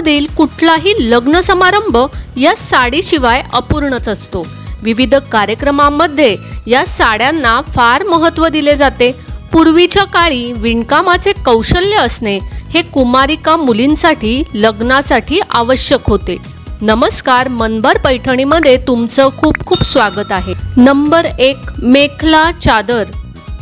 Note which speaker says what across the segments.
Speaker 1: आसाममधील कुठलाही लग्न समारंभ या साडीशिवाय अपूर्णच असतो। विविध कार्यक्रमांमध्ये या साड्यांना फार महत्त्व दिले जाते। पूर्वीच्या काळी विणकामाचे कौशल्य असणे हे कुमारिका मुलींसाठी लग्नासाठी आवश्यक होते। नमस्कार, मनभर पैठणीमध्ये तुमचं खूप खूप स्वागत आहे। नंबर 1, मेखला चादर।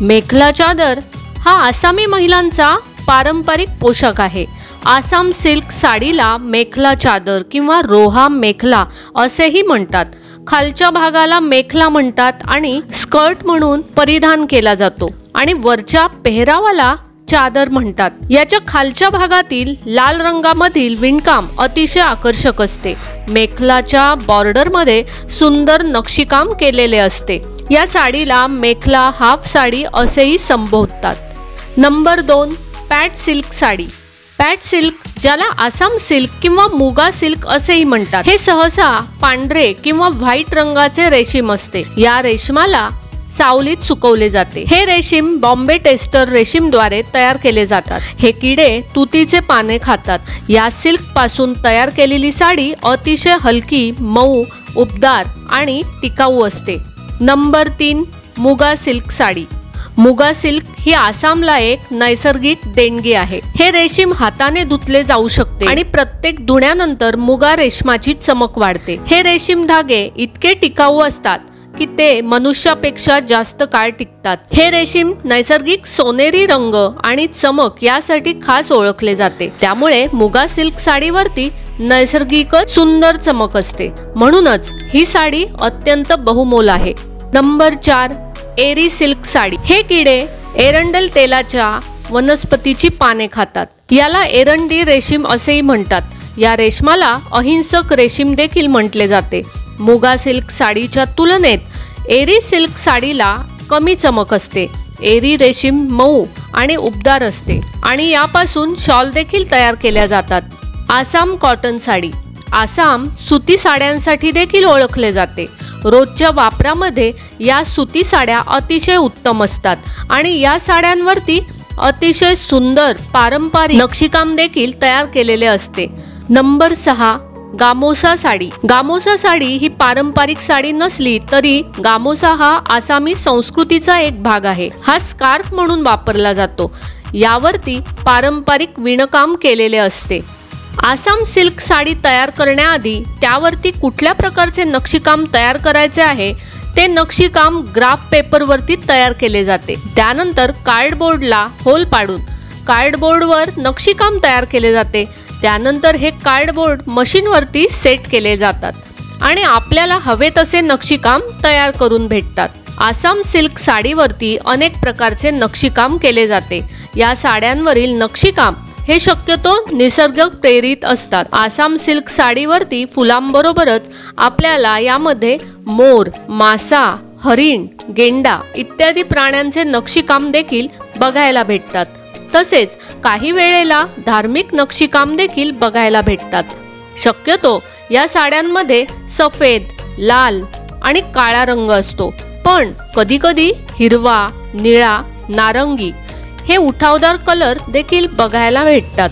Speaker 1: मेखला चादर हा आसामी महिलांचा पारंपरिक पोशाख आहे। आसाम सिल्क साडीला मेखला चादर किंवा रोहा मेखला असेही म्हणतात। खालच्या भागाला मेखला म्हणतात आणि स्कर्ट म्हणून परिधान केला जातो आणि वरच्या पेहरावाला चादर म्हणतात। याच्या खालच्या भागातील लाल रंगामधील विणकाम अतिशय आकर्षक असते। मेखलाच्या बॉर्डरमध्ये सुंदर नक्षीकाम केलेले असते। या साडीला मेखला हाफ साडी असेही संबोधतात। नंबर 2, पॅट सिल्क साडी। पॅट सिल्क, ज्याला आसाम सिल्क किंवा मुगा सिल्क असेही म्हणतात, हे सहसा पांढरे किंवा व्हाईट रंगाचे रेशीम असते। या रेशमाला सावलीत सुकवले जाते। हे रेशीम बॉम्बे टेस्टर रेशीमद्वारे तयार केले जातात। हे किडे तुतीचे पाने खातात। या सिल्क पासून तयार केलेली साडी अतिशय हलकी, मऊ, उबदार आणि टिकाऊ असते। नंबर 3, मुगा सिल्क साडी। मुगा सिल्क ही आसामला एक नैसर्गिक देणगी आहे। हे रेशीम हाताने धुतले जाऊ शकते आणि प्रत्येक धुण्यानंतर मुगा रेशमाची चमक वाढते। हे रेशीम धागे इतके टिकाऊ असतात की ते मनुष्यापेक्षा जास्त काळ टिकतात। हे रेशीम नैसर्गिक सोनेरी रंग आणि चमक यासाठी खास ओळखले जाते। त्यामुळे मुगा सिल्क साडीवरती नैसर्गिकच सुंदर चमक असते। म्हणूनच ही साडी अत्यंत बहुमोल आहे। नंबर 4, एरी सिल्क साडी। हे किडे एरंडल तेलाच्या वनस्पतीची पाने खातात। याला एरंडी रेशीम असेही म्हणतात। या रेशमाला अहिंसक रेशीम देखील म्हटले जाते। मुगा सिल्क साडीच्या तुलनेत एरी सिल्क साडीला कमी चमक असते। एरी रेशीम मऊ आणि उबदार असते आणि यापासून शॉल देखील तयार केल्या जातात। आसाम कॉटन साडी। आसाम सुती साड्यांसाठी देखील ओळखले जाते। रोजच्या वापरामध्ये या सुती साड्या अतिशय उत्तम असतात आणि या साड्यांवरती अतिशय सुंदर पारंपरिक नक्षीकाम देखील तयार केलेले असते। नंबर 6, गामोसा साडी। गामोसा साडी ही पारंपरिक साडी नसली तरी गामोसा हा आसामी संस्कृतीचा एक भाग आहे। हा स्कार्फ म्हणून वापरला जातो। यावरती पारंपरिक विणकाम केलेले असते। आसाम सिल्क साडी तयार करण्याआधी त्यावरती कुठल्या प्रकारचे नक्षीकाम तयार करायचे आहे ते नक्षीकाम ग्राफ पेपरवरती तयार केले जाते। त्यानंतर कार्डबोर्डला होल पाडून कार्डबोर्डवर नक्षीकाम तयार केले जाते। त्यानंतर हे कार्डबोर्ड मशीनवरती सेट केले जातात आणि आपल्याला हवे तसे नक्षीकाम तयार करून भेटतात। आसाम सिल्क साडीवरती अनेक प्रकारचे नक्षीकाम केले जाते। या साड्यांवरील नक्षीकाम हे शक्यतो निसर्ग प्रेरित असतात। आसाम सिल्क साडीवरती फुलांबरोबरच आपल्याला यामध्ये मोर, मासा, हरिण, गेंडा इत्यादी प्राण्यांचे नक्षीकाम देखील बघायला भेटतात। तसेच काही वेळेला धार्मिक नक्षीकाम देखील बघायला भेटतात। शक्यतो या साड्यांमध्ये सफेद, लाल आणि काळा रंग असतो, पण कधीकधी हिरवा, निळा, नारंगी हे उठावदार कलर देखील बघायला भेटतात।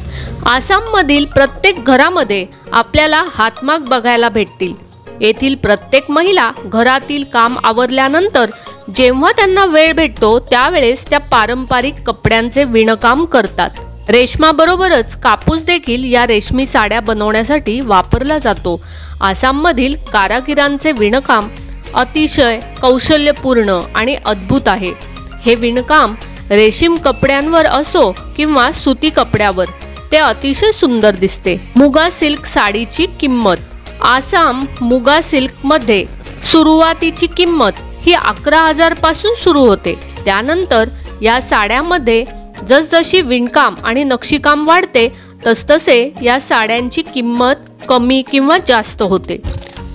Speaker 1: आसाममधील प्रत्येक घरामध्ये आपल्याला हातमाग बघायला भेटतील। येथील प्रत्येक महिला घरातील काम आवरल्यानंतर जेव्हा त्यांना वेळ भेटतो त्यावेळेस त्या पारंपरिक कपड्यांचे विणकाम करतात। रेशमाबरोबरच कापूस देखील या रेशमी साड्या बनवण्यासाठी वापरला जातो। आसाममधील कारागिरांचे विणकाम अतिशय कौशल्यपूर्ण आणि अद्भुत आहे। हे विणकाम रेशीम कपड्यांवर असो किंवा सुती कपड्यावर ते अतिशय सुंदर दिसते। मुगा सिल्क साडीची किंमत। आसाम मुगा सिल्क मध्ये सुरुवातीची किंमत ही 11,000 पासून सुरू होते। त्यानंतर या साड्यामध्ये जसजशी विणकाम आणि नक्षीकाम वाढते तसतसे या साड्यांची किंमत कमी किंवा जास्त होते।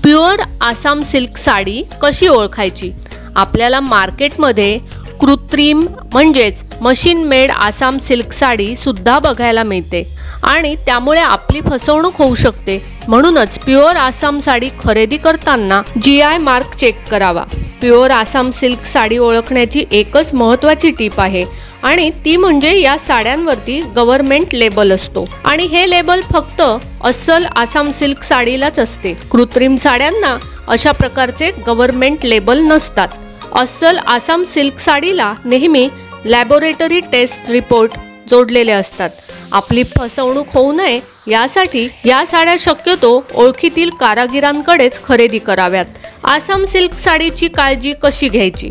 Speaker 1: प्युअर आसाम सिल्क साडी कशी ओळखायची? आपल्याला मार्केटमध्ये कृत्रिम म्हणजेच machine made Assam silk sari सुद्धा बघायला मिळते आणि त्यामुळे आपली फसवणूक होऊ शकते। म्हणूनच प्युअर आसाम साडी खरेदी करताना GI मार्क चेक करावा। प्युअर आसाम सिल्क साडी ओळखण्याची एकच महत्त्वाची टीप आहे, आणि ती म्हणजे या साड्यांवरती गव्हर्नमेंट लेबल असतो आणि हे लेबल फक्त अस्सल आसाम सिल्क साडीलाच असते। कृत्रिम साड्यांना अशा प्रकारचे गव्हर्नमेंट लेबल नसतात। अस्सल आसाम सिल्क साडीला नेहमी लॅबोरेटरी टेस्ट रिपोर्ट जोडलेले असतात। आपली फसवणूक होऊ नये यासाठी या साड्या शक्यतो ओळखीतील कारागिरांकडेच खरेदी कराव्यात। आसाम सिल्क साडीची काळजी कशी घ्यायची?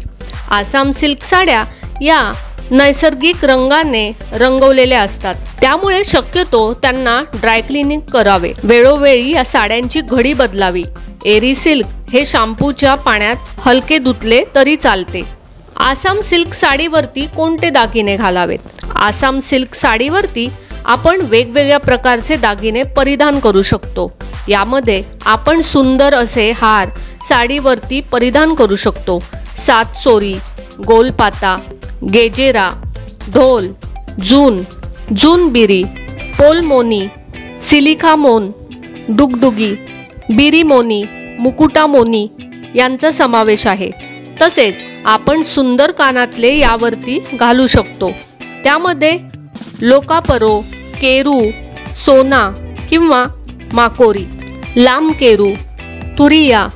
Speaker 1: आसाम सिल्क साड्या या नैसर्गिक रंगाने रंगवलेल्या असतात, त्यामुळे शक्यतो त्यांना ड्राय क्लिनिंग करावे। वेळोवेळी या साड्यांची घडी बदलावी। एरी सिल्क हे शॅम्पूच्या पाण्यात हलके धुतले तरी चालते। आसाम सिल्क साडीवरती कोणते दागिने घालावेत? आसाम सिल्क साडीवरती आपण वेगवेगळ्या प्रकारचे दागिने परिधान करू शकतो। यामध्ये आपण सुंदर असे हार साडीवरती परिधान करू शकतो। 7 चोरी, गोलपाता, गेजेरा, ढोल, जून बिरी, पोलमोनी, सिलिका मोन, डुगडुगी, बिरीमोनी, मुकुटामोनी यांचा समावेश आहे। तसेच आपण सुंदर कानातले यावरती घालू शकतो। त्यामध्ये लोकापरो, केरू, सोना किंवा माकोरी, लांब केरू, तुरिया,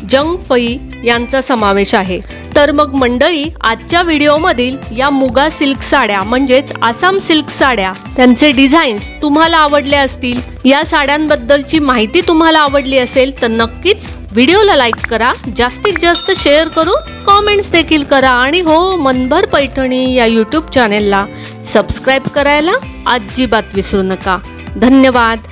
Speaker 1: जंगफई यांचा समावेश आहे। तर मग मंडळी, आजच्या व्हिडिओमधील या मुगा सिल्क साड्या म्हणजेच आसाम सिल्क साड्या, त्यांचे डिझाईन्स तुम्हाला आवडले असतील, या साड्यांबद्दलची माहिती तुम्हाला आवडली असेल तर नक्कीच व्हिडिओला लाईक करा, जास्तीत जास्त शेअर करून कॉमेंट्स देखील करा आणि हो, मनभर पैठणी या यूट्यूब चॅनेलला सबस्क्राईब करायला अजिबात विसरू नका। धन्यवाद।